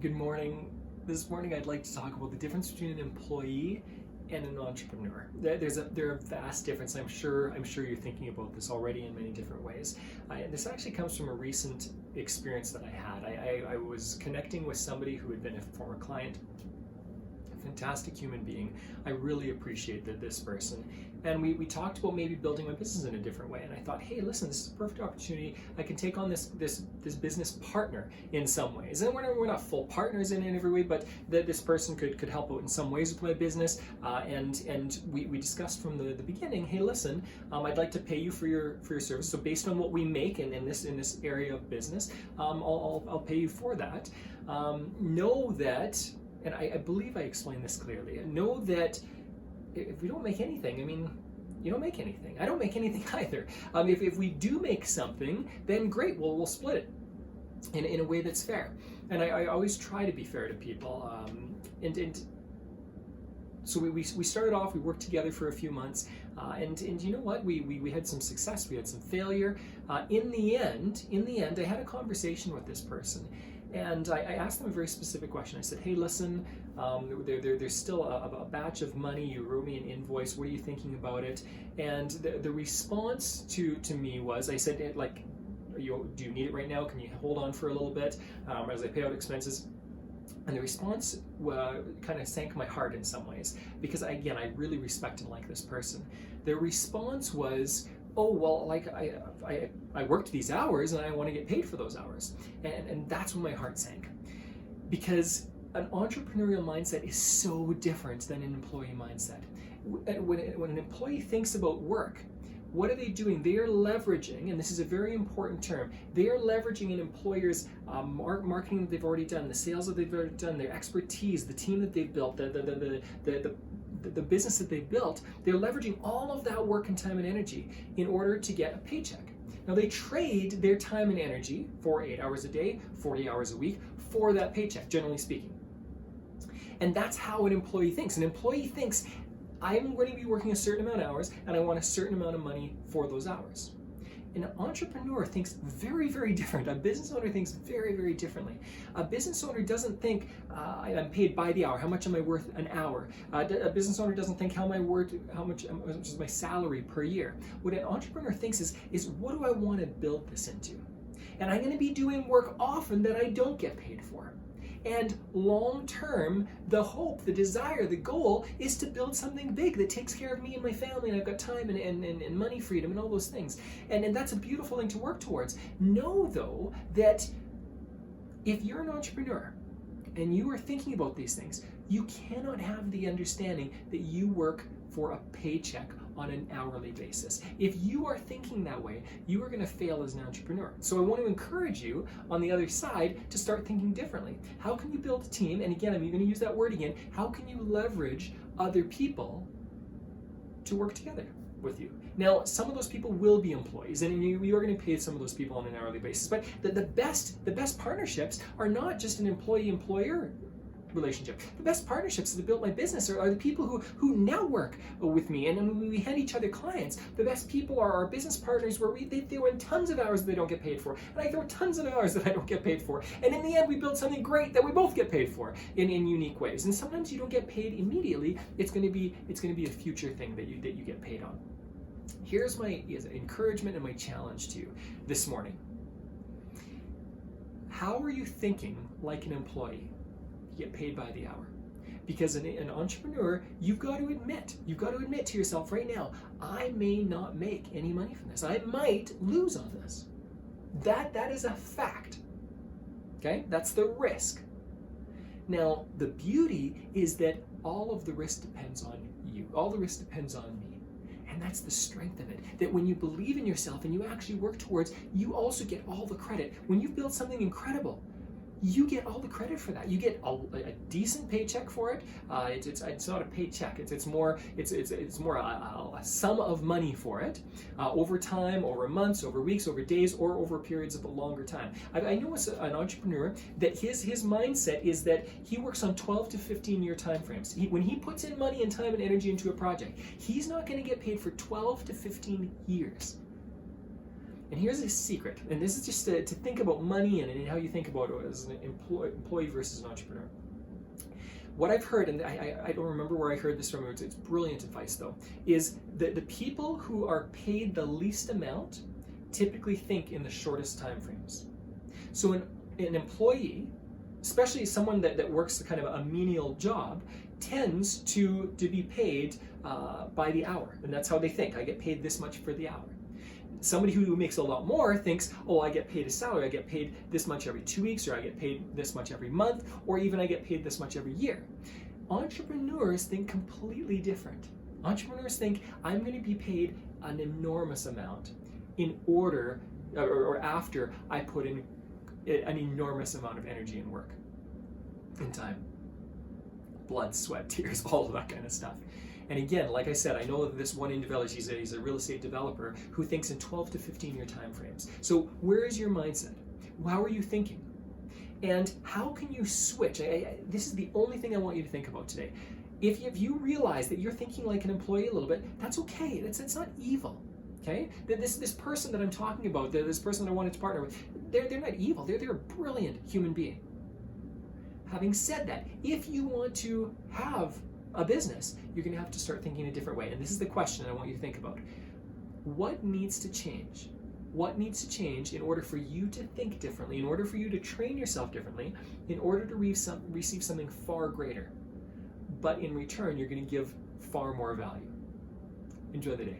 Good morning. This morning I'd like to talk about the difference between an employee and an entrepreneur. There are a vast difference. I'm sure you're thinking about this already in many different ways. This actually comes from a recent experience that I had. I was connecting with somebody who had been a former client, a fantastic human being. I really appreciate this person. And we talked about maybe building my business in a different way. And I thought, hey, listen, this is a perfect opportunity. I can take on this business partner in some ways. And we're not full partners in every way, but this person could help out in some ways with my business. And we discussed from the beginning, hey, listen, I'd like to pay you for your service. So based on what we make in this area of business, I'll pay you for that. Know that, and I believe I explained this clearly, know that if we don't make anything, you don't make anything. I don't make anything either. If we do make something, then great, we'll split it in a way that's fair. And I always try to be fair to people. So we started off, we worked together for a few months, and you know what, we had some success, we had some failure. In the end, I had a conversation with this person. And I asked them a very specific question. I said, hey, listen, there's still a batch of money. You wrote me an invoice. What are you thinking about it? And the response to me was, I said, do you need it right now? Can you hold on for a little bit as I pay out expenses? And the response kind of sank my heart in some ways, because I really respect and like this person. Their response was, oh, well, I worked these hours and I want to get paid for those hours. And that's when my heart sank. Because an entrepreneurial mindset is so different than an employee mindset. When an employee thinks about work, what are they doing? They are leveraging, and this is a very important term, they are leveraging an employer's marketing that they've already done, the sales that they've already done, their expertise, the team that they've built, the business that they've built. They're leveraging all of that work and time and energy in order to get a paycheck. Now they trade their time and energy for 8 hours a day, 40 hours a week for that paycheck, generally speaking. And that's how an employee thinks. An employee thinks, I'm going to be working a certain amount of hours and I want a certain amount of money for those hours. An entrepreneur thinks very, very different. A business owner thinks very, very differently. A business owner doesn't think, I'm paid by the hour. How much am I worth an hour? A business owner doesn't think, how much is my salary per year? What an entrepreneur thinks is what do I want to build this into? And I'm going to be doing work often that I don't get paid for. And long term, the hope, the desire, the goal is to build something big that takes care of me and my family, and I've got time and money freedom and all those things. And that's a beautiful thing to work towards. Know, though, that if you're an entrepreneur and you are thinking about these things, you cannot have the understanding that you work for a paycheck on an hourly basis. If you are thinking that way, you are going to fail as an entrepreneur. So I want to encourage you on the other side to start thinking differently. How can you build a team? And again, I'm going to use that word again. How can you leverage other people to work together with you? Now, some of those people will be employees, and you are going to pay some of those people on an hourly basis. But the best partnerships are not just an employee-employer relationship. The best partnerships that have built my business are the people who now work with me, and we hand each other clients. The best people are our business partners where they throw in tons of hours that they don't get paid for, and I throw tons of hours that I don't get paid for. And in the end, we build something great that we both get paid for in unique ways. And sometimes you don't get paid immediately. It's going to be a future thing that you get paid on. Here's my encouragement and my challenge to you this morning. How are you thinking like an employee? You get paid by the hour. Because an entrepreneur, you've got to admit to yourself right now, I may not make any money from this. I might lose on this. That is a fact. Okay? That's the risk. Now, the beauty is that all of the risk depends on you. All the risk depends on me. And that's the strength of it. That when you believe in yourself and you actually work towards, you also get all the credit. When you've built something incredible, you get all the credit for that. You get a decent paycheck for it. It's not a paycheck. It's more a sum of money for it over time, over months, over weeks, over days, or over periods of a longer time. I know as an entrepreneur that his mindset is that he works on 12 to 15 year time frames. When he puts in money and time and energy into a project, he's not going to get paid for 12 to 15 years. And here's a secret, and this is just to think about money and how you think about it as an employee versus an entrepreneur. What I've heard, and I don't remember where I heard this from, it's brilliant advice though, is that the people who are paid the least amount typically think in the shortest time frames. So an employee, especially someone that works kind of a menial job, tends to be paid by the hour, and that's how they think. I get paid this much for the hour. Somebody who makes a lot more thinks, oh, I get paid a salary, I get paid this much every 2 weeks, or I get paid this much every month, or even I get paid this much every year. Entrepreneurs think completely different. Entrepreneurs think, I'm going to be paid an enormous amount in order, or after I put in an enormous amount of energy and work and time. Blood, sweat, tears, all of that kind of stuff. And again, like I said, I know that this one individual, he's a real estate developer who thinks in 12 to 15 year time frames. So where is your mindset? How are you thinking? And how can you switch? This is the only thing I want you to think about today. If you realize that you're thinking like an employee a little bit, that's okay. It's not evil. Okay? This person that I'm talking about, this person that I wanted to partner with, they're not evil. They're a brilliant human being. Having said that, if you want to have a business, you're going to have to start thinking a different way. And this is the question I want you to think about. What needs to change? What needs to change in order for you to think differently, in order for you to train yourself differently, in order to receive something far greater? But in return, you're going to give far more value. Enjoy the day.